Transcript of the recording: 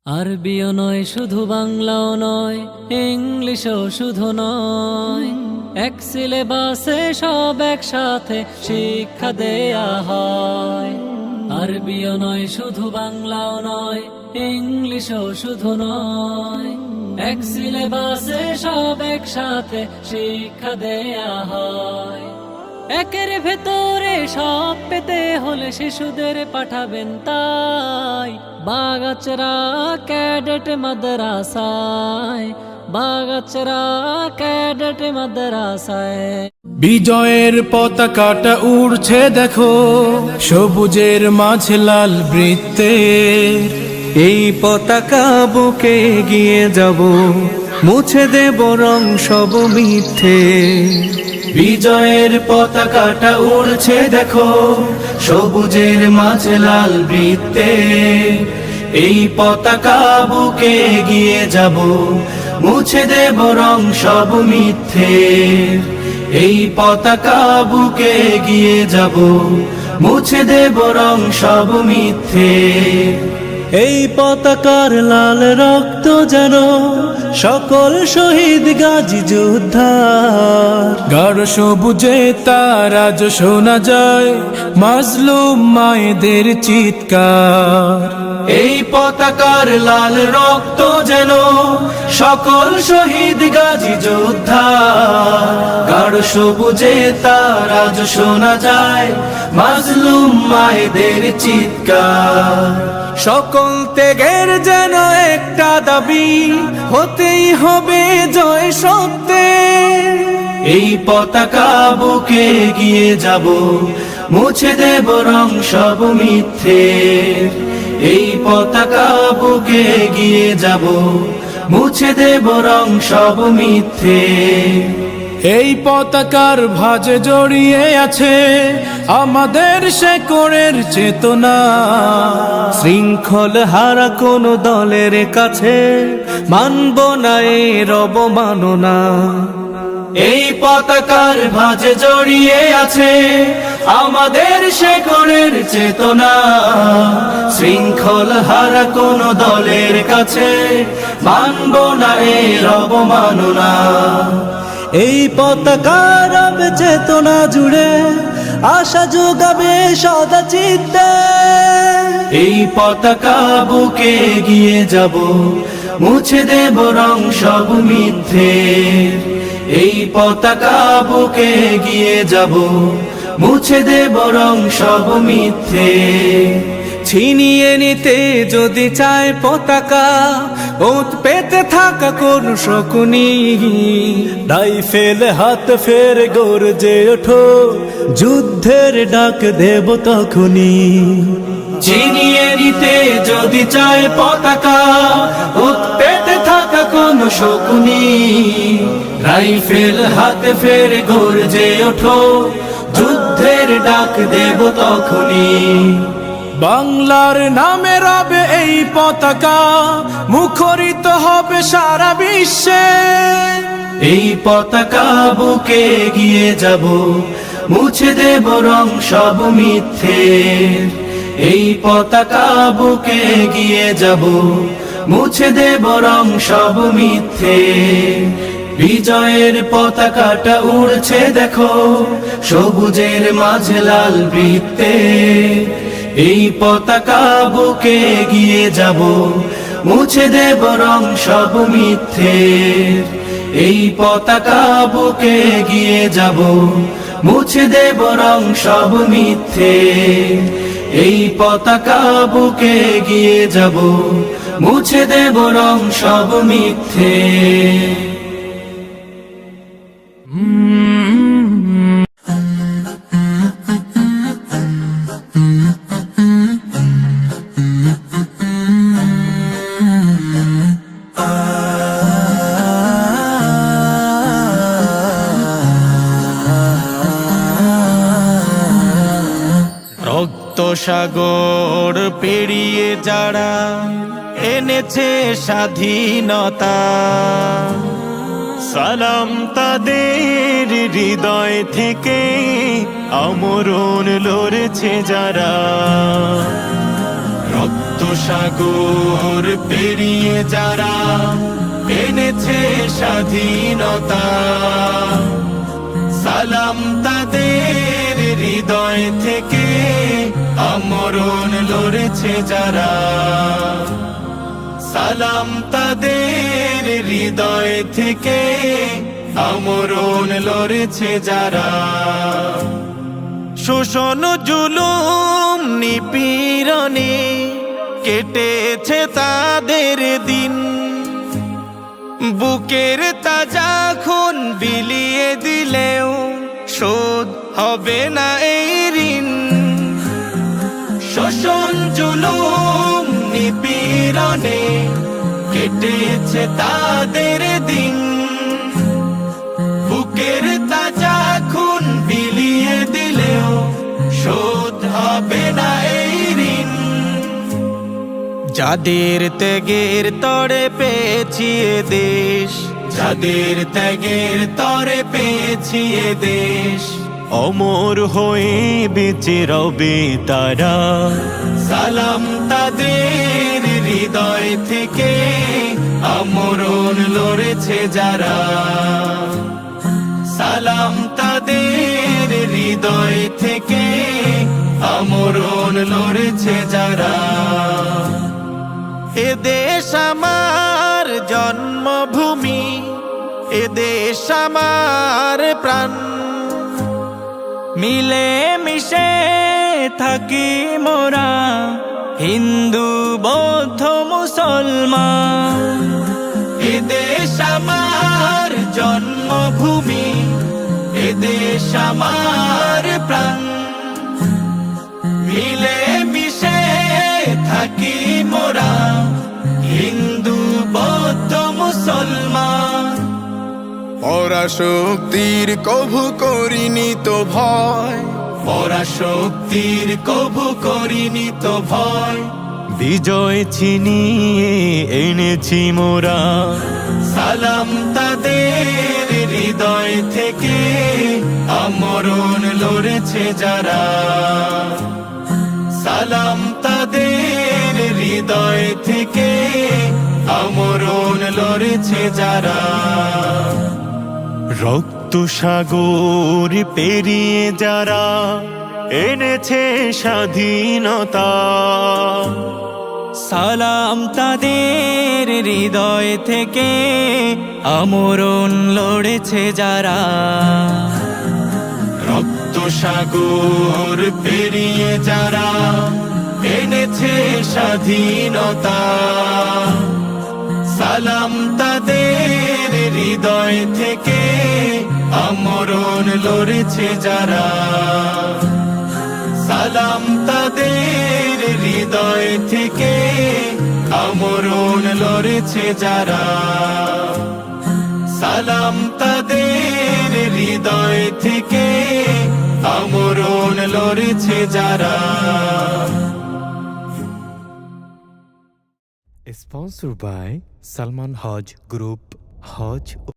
RBO নয় শুধু বাংলাও নয়, ইংলিশও শুধু নয়, এক সিলেবাসে সব একসাথে শিক্ষা দেয়া হয়। আরবিও নয় শুধু বাংলাও নয়, ইংলিশও শুধু নয়, এক সিলেবাসে সব একসাথে শিক্ষা দেয়া হয়। একের ভেতরে সব পেতে হলে শিশুদের পাঠাবেন তাই বাগাচরা ক্যাডেট মাদ্রাসায়, বাগাচরা ক্যাডেট মাদ্রাসায়। বিজয়ের পতাকাটা উড়ছে দেখো, সবুজের মাঝে লাল বৃত্তে। এই পতাকা বুকে এগিয়ে যাব, মুছে দেব রং সব মিথ্যে। বিজয়ের পতাকাটা উড়ছে দেখো, সবুজের মাঝে লাল বৃত্তে। এই পতাকা বুকে এগিয়ে যাব, মুছে দেব রং সব মিথ্যে। এই পতাকা বুকে এগিয়ে যাব, মুছে দেব রং সব মিথ্যে। এই পতাকার লাল রক্ত যেন সকল শহীদ গাজী যোদ্ধার। গাঢ় সবুজে তার আজ শোনা যায় মাজলুম মায়েদের চিৎকার। এই পতাকার লাল রক্ত যেন সকল শহীদ গাজী যোদ্ধার। গাঢ় সবুজে তার আজ শোনা যায় মাজলুম মায়েদের চিৎকার। সকল ত্যাগের যেন একটা দাবি, হতেই হবে জয় সত্যের। এই পতাকা বুকে এগিয়ে যাব, মুছে দেব রং সব মিথ্যে। এই পতাকা বুকে এগিয়ে যাব, মুছে দেব রং সব মিথ্যে। এই পতাকার ভাঁজে জড়িয়ে আছে আমাদের শেকড়ের চেতনা। শৃঙ্খল হারা কোন দলের কাছে মানব না এর অবমাননা। এই পতাকার ভাঁজে জড়িয়ে আছে আমাদের শেকড়ের চেতনা। শৃঙ্খল হারা কোন দলের কাছে মানব না এর অবমাননা। এই পতাকার রবে চেতনা জুড়ে আশা যোগাবে সদা চিত্তে। এই পতাকা বুকে এগিয়ে যাব, মুছে দেব রং সব মিথ্যে। এই পতাকা বুকে এগিয়ে যাব, মুছে দেব রং সব মিথ্যে। ছিনিয়ে নিতে যদি চায় পতাকা, ওত পেতে থাকা কোন শকুনি। রাইফেল হাত ফের গর্জে ওঠো, যুদ্ধের ডাক দেব তখনই। ছিনিয়ে নিতে যদি চায় পতাকা, ওত পেতে থাকা কোন শকুনি। রাইফেল হাতে ফের গর্জে ওঠো, যুদ্ধের ডাক দেব তখনই। বাংলার নামে রবে এই পতাকা, মুখরিত হবে সারা বিশ্বে। এই পতাকা বুকে এগিয়ে যাব, মুছে দেব রং সব মিথ্যে। এই পতাকা বুকে এগিয়ে যাব, মুছে দেব রং সব মিথ্যে। বিজয়ের পতাকাটা উড়ছে দেখো, সবুজের মাঝে লাল বৃত্তে। এই পতাকা বুকে এগিয়ে যাব, মুছে দেব রং সব মিথ্যে। এই পতাকা বুকে এগিয়ে যাব, মুছে দেব রং সব মিথ্যে। এই পতাকা বুকে এগিয়ে যাব, মুছে দেব রং সব মিথ্যে। রক্ত সাগর পেরিয়ে যারা এনেছে স্বাধীনতা, সালাম তাদের হৃদয় থেকে আমরণ লড়ছে যারা। রক্ত সাগর পেরিয়ে যারা এনেছে স্বাধীনতা, সালাম তাদের হৃদয় থেকে আমরণ লড়েছে যারা, সালাম তাদের হৃদয় থেকে আমরণ লড়েছে যারা। শোষণ জুলুম নিপীড়নে কেটেছে তাদের দিন, বুকের তাজা খুন বিলিয়ে দিলেও শোধ হবে না এই ঋণ। শোষণ জুলুম নিপীড়নে কেটেছে তাদের দিন, বুকের তাজা খুন বিলিয়ে দিলেও শোধ হবে না এই ঋণ। যাদের ত্যাগের তরে পেয়েছি এ দেশ, যাদের ত্যাগের তরে পেয়েছি এ দেশ, অমর হয়ে বেঁচে রবে তারা, সালাম তাদের হৃদয় থেকে আমরণ লড়েছে যারা, সালাম তাদের হৃদয় থেকে আমরণ লড়েছে যারা। এ দেশ আমার জন্মভূমি, এ দেশ আমার প্রাণ, মিলে মিশে থাকি মোরা হিন্দু বৌদ্ধ মুসলমান। এ দেশ আমার জন্মভূমি, এ দেশ আমার প্রাণ, মিলে মিশে থাকি মোরা হিন্দু বৌদ্ধ মুসলমান। পরাশক্তির কভু করিনি তো ভয়, পরাশক্তির কভু করিনি তো ভয়, বিজয় ছিনিয়ে এনেছি মোরা, সালাম তাদের হৃদয় থেকে আমরণ লড়েছে যারা, সালাম তাদের হৃদয় থেকে আমরণ লড়েছে যারা। রক্ত সাগর পেরিয়ে যারা এনেছে স্বাধীনতা, সালাম তাদের হৃদয় থেকে আমরণ লড়েছে যারা। রক্ত সাগর পেরিয়ে যারা এনেছে স্বাধীনতা, সালাম তাদের হৃদয় থেকে আমরণ লড়েছে যারা, সালাম তাদের হৃদয় থেকে আমরণ লড়েছে যারা, সালাম তাদের হৃদয় থেকে আমরণ লড়েছে যারা। Sponsored by Salman Hajj Group Hajj